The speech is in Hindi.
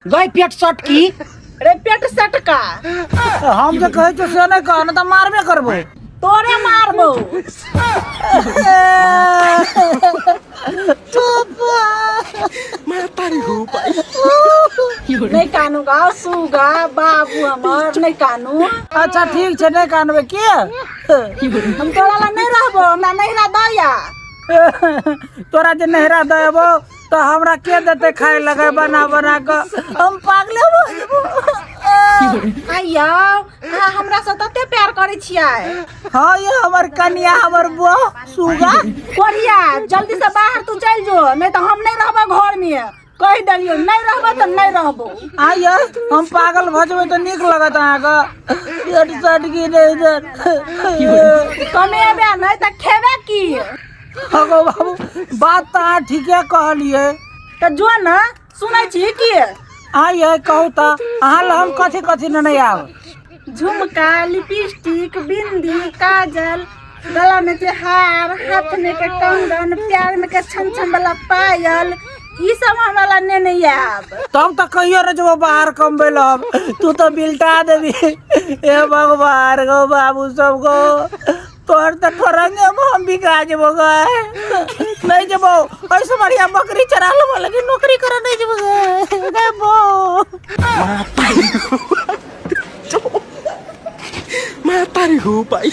गई पेट सट की अरे पेट सटका हम जे कहे तो से नहीं कह न त मारबे करबो तोरे मारबो। नहीं कानूगा सुगा बाबू हमर नहीं कानू। अच्छा ठीक छे नहीं कानबे के हम तोरा ला नहीं रहबो हमरा नहीं रह दया। तोरा जे नहरा देबो तो हमरा के देते खाए लगे बना बना के हम पागले हो जेबो। आइयो हमरा से तते प्यार करे छियै। हां ये हमर कन्या हमर बुआ सुगा कोरिया जल्दी से बाहर तू चल जो नहीं तो हम नहीं रहबो घर में। कह दियो नहीं रहबो तो नहीं रहबो। आइयो हम पागल भ जेबे तो निक लगत अहाँ के पेट सट की नहीं दर कमेबे नहीं तो खेबे की। हगो बाबू बात तो अहाँ ठीके कहलिए तो जो न सुनै छी की आइए कहू तो अहाँ ला हम कथी कथी नहीं आब झुमका लिपस्टिक बिंदी काजल गला में के हार हाथ में के कंगन पैर में के छम छम वाला पायल ई सब हमरा ला नहीं आब। तब तो कहियो न जब बाहर कमबे लब तू तो बिल्टा देबी ए भगवान गो बाबू सब गो तोर तो ठोरंगे हम बिका जेबो गए नहीं जेबो ऐसे बढ़िया बकरी चरा लो लेकिन नौकरी करे नहीं जेबो गए बो मातारी हो भाई।